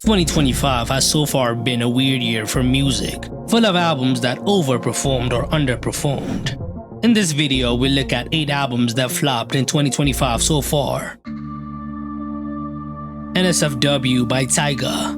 2025 has so far been a weird year for music, full of albums that overperformed or underperformed. In this video, we'll look at 8 albums that flopped in 2025 so far. NSFW by Tyga.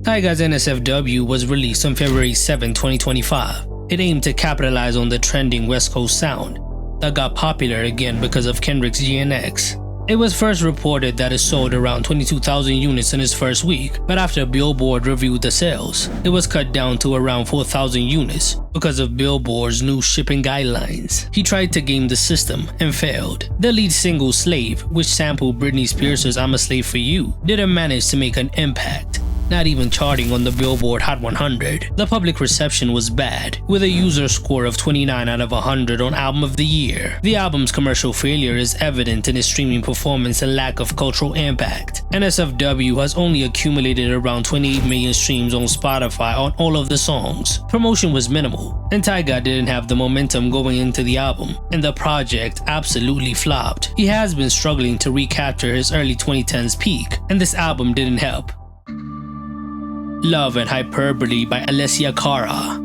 Tyga's NSFW was released on February 7, 2025. It aimed to capitalize on the trending West Coast sound that got popular again because of Kendrick's GNX. It was first reported that it sold around 22,000 units in its first week, but after Billboard reviewed the sales, it was cut down to around 4,000 units because of Billboard's new shipping guidelines. He tried to game the system and failed. The lead single, Slave, which sampled Britney Spears' I'm a Slave for You, didn't manage to make an impact, not even charting on the Billboard Hot 100. The public reception was bad, with a user score of 29 out of 100 on Album of the Year. The album's commercial failure is evident in its streaming performance and lack of cultural impact. NSFW has only accumulated around 28 million streams on Spotify on all of the songs. Promotion was minimal, and Tyga didn't have the momentum going into the album, and the project absolutely flopped. He has been struggling to recapture his early 2010s peak, and this album didn't help. Love and Hyperbole by Alessia Cara.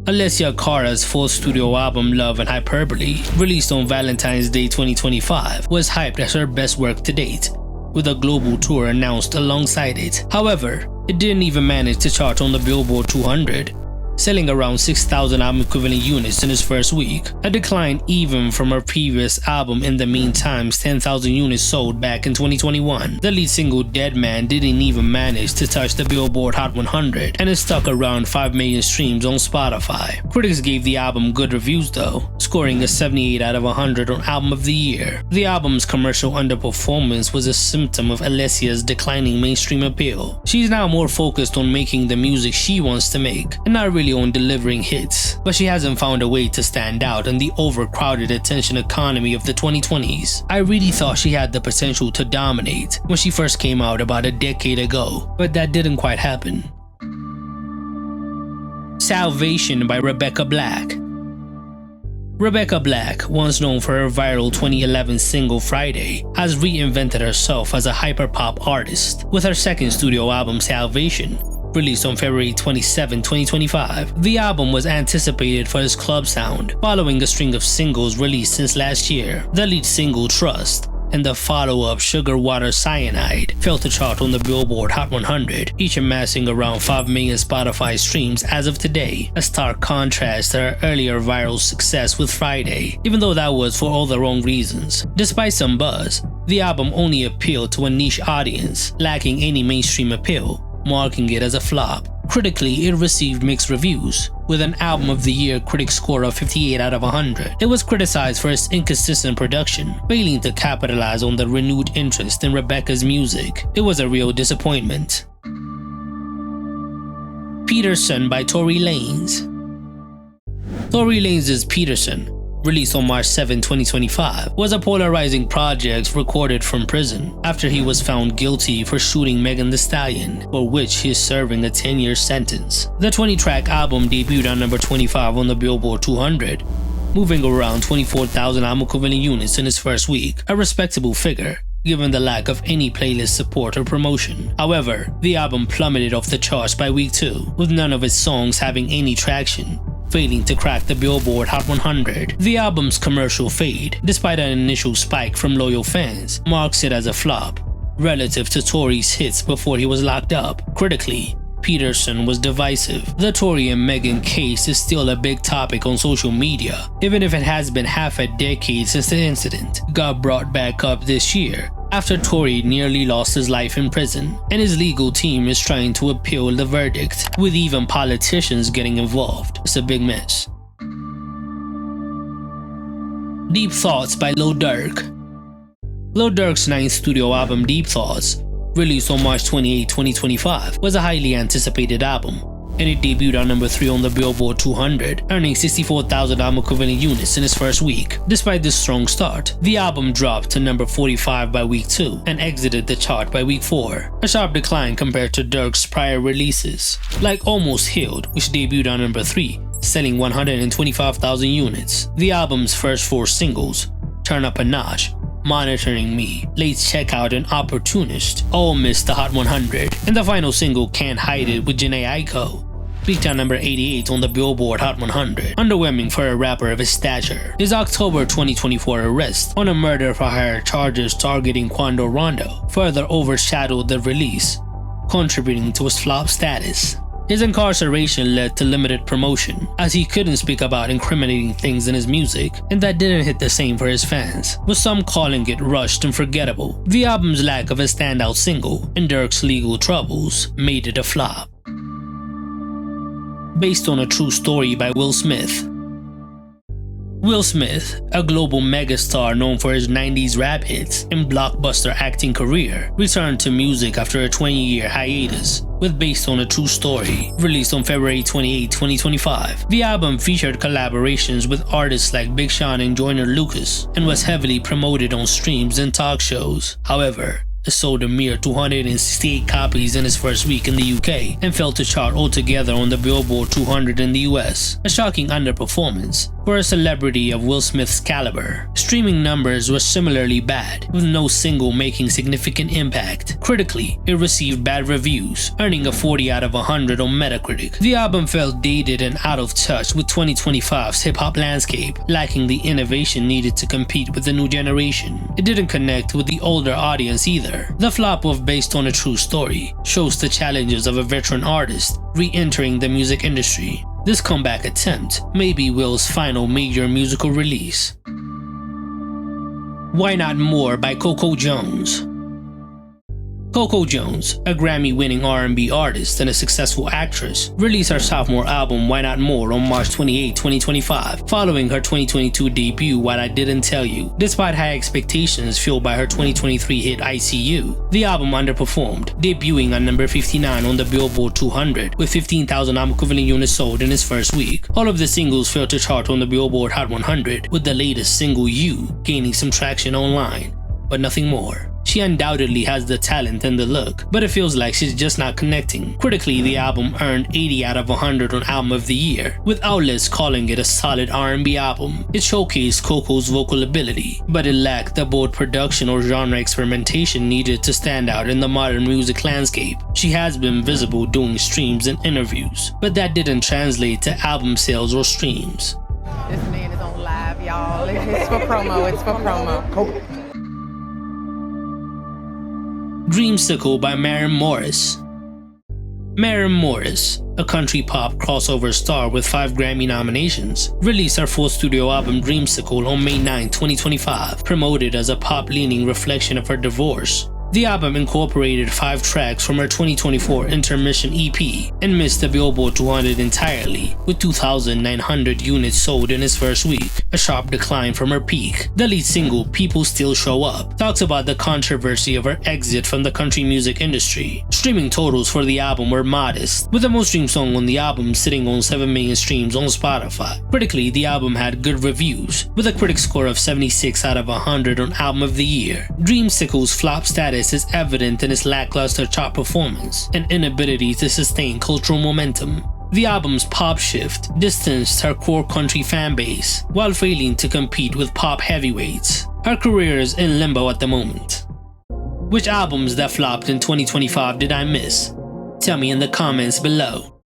Alessia Cara's full studio album Love and Hyperbole, released on Valentine's Day 2025, was hyped as her best work to date, with a global tour announced alongside it. However, it didn't even manage to chart on the Billboard 200, selling around 6,000 album equivalent units in its first week, a decline even from her previous album In the Meantime's 10,000 units sold back in 2021. The lead single Dead Man didn't even manage to touch the Billboard Hot 100 and is stuck around 5 million streams on Spotify. Critics gave the album good reviews though, scoring a 78 out of 100 on Album of the Year. The album's commercial underperformance was a symptom of Alessia's declining mainstream appeal. She's now more focused on making the music she wants to make, and not really on delivering hits, but she hasn't found a way to stand out in the overcrowded attention economy of the 2020s. I really thought she had the potential to dominate when she first came out about a decade ago, but that didn't quite happen. Salvation by Rebecca Black. Rebecca Black, once known for her viral 2011 single Friday, has reinvented herself as a hyperpop artist with her second studio album Salvation, released on February 27, 2025. The album was anticipated for its club sound, following a string of singles released since last year. The lead single, Trust, and the follow-up, Sugar Water Cyanide, failed to chart on the Billboard Hot 100, each amassing around 5 million Spotify streams as of today, a stark contrast to her earlier viral success with Friday, even though that was for all the wrong reasons. Despite some buzz, the album only appealed to a niche audience, lacking any mainstream appeal, marking it as a flop. Critically, it received mixed reviews, with an Album of the Year critic score of 58 out of 100. It was criticized for its inconsistent production, failing to capitalize on the renewed interest in Rebecca's music. It was a real disappointment. Peterson by Tory Lanez. Tory Lanez's Peterson, released on March 7, 2025, was a polarizing project recorded from prison after he was found guilty for shooting Megan Thee Stallion, for which he is serving a 10-year sentence. The 20-track album debuted on number 25 on the Billboard 200, moving around 24,000 album equivalent units in its first week, a respectable figure given the lack of any playlist support or promotion. However, the album plummeted off the charts by week 2, with none of its songs having any traction, failing to crack the Billboard Hot 100. The album's commercial fade, despite an initial spike from loyal fans, marks it as a flop relative to Tory's hits before he was locked up. Critically, Peterson was divisive. The Tory and Megan case is still a big topic on social media, even if it has been half a decade since the incident got brought back up this year, after Tory nearly lost his life in prison, and his legal team is trying to appeal the verdict, with even politicians getting involved. It's a big mess. Deep Thoughts by Lil Durk. Lil Durk's 9th studio album Deep Thoughts, released on March 28, 2025, was a highly anticipated album, and it debuted on number 3 on the Billboard 200, earning 64,000 album equivalent units in its first week. Despite this strong start, the album dropped to number 45 by week 2 and exited the chart by week 4, a sharp decline compared to Durk's prior releases, like Almost Healed, which debuted on number 3, selling 125,000 units. The album's first 4 singles, Turn Up a Notch, Monitoring Me, Late Checkout, and Opportunist all missed the Hot 100, and the final single Can't Hide It with Jhené Aiko peaked at number 88 on the Billboard Hot 100, underwhelming for a rapper of his stature. His October 2024 arrest on a murder for hire charges targeting Quando Rondo further overshadowed the release, contributing to his flop status. His incarceration led to limited promotion, as he couldn't speak about incriminating things in his music, and that didn't hit the same for his fans, with some calling it rushed and forgettable. The album's lack of a standout single and Durk's legal troubles made it a flop. Based on a true story by Will Smith. Will Smith, a global megastar known for his 90s rap hits and blockbuster acting career, returned to music after a 20-year hiatus with Based on a True Story, released on February 28, 2025. The album featured collaborations with artists like Big Sean and Joyner Lucas and was heavily promoted on streams and talk shows. However, it sold a mere 268 copies in its first week in the UK and failed to chart altogether on the Billboard 200 in the US, a shocking underperformance for a celebrity of Will Smith's caliber. Streaming numbers were similarly bad, with no single making significant impact. Critically, it received bad reviews, earning a 40 out of 100 on Metacritic. The album felt dated and out of touch with 2025's hip-hop landscape, lacking the innovation needed to compete with the new generation. It didn't connect with the older audience either. The flop of Based on a True Story shows the challenges of a veteran artist re-entering the music industry. This comeback attempt may be Will's final major musical release. Why Not More by Koko Jones. Koko Jones, a Grammy-winning R&B artist and a successful actress, released her sophomore album Why Not More on March 28, 2025, following her 2022 debut What I Didn't Tell You. Despite high expectations fueled by her 2023 hit ICU, the album underperformed, debuting at number 59 on the Billboard 200 with 15,000 album equivalent units sold in its first week. All of the singles failed to chart on the Billboard Hot 100, with the latest single You gaining some traction online, but nothing more. She undoubtedly has the talent and the look, but it feels like she's just not connecting. Critically, the album earned 80 out of 100 on Album of the Year, with outlets calling it a solid R&B album. It showcased Koko's vocal ability, but it lacked the bold production or genre experimentation needed to stand out in the modern music landscape. She has been visible doing streams and interviews, but that didn't translate to album sales or streams. This man is on live, y'all. It's for promo, it's for promo. Dreamsicle by Marram Morris. Marram Morris, a country pop crossover star with 5 Grammy nominations, released her fourth studio album Dreamsicle on May 9, 2025, promoted as a pop-leaning reflection of her divorce. The album incorporated 5 tracks from her 2024 Intermission EP and missed the Billboard 200 entirely, with 2,900 units sold in its first week, a sharp decline from her peak. The lead single, People Still Show Up, talks about the controversy of her exit from the country music industry. Streaming totals for the album were modest, with the most streamed song on the album sitting on 7 million streams on Spotify. Critically, the album had good reviews, with a critic score of 76 out of 100 on Album of the Year. Dreamsicle's flop status is evident in its lackluster chart performance and inability to sustain cultural momentum. The album's pop shift distanced her core country fanbase while failing to compete with pop heavyweights. Her career is in limbo at the moment. Which albums that flopped in 2025 did I miss? Tell me in the comments below.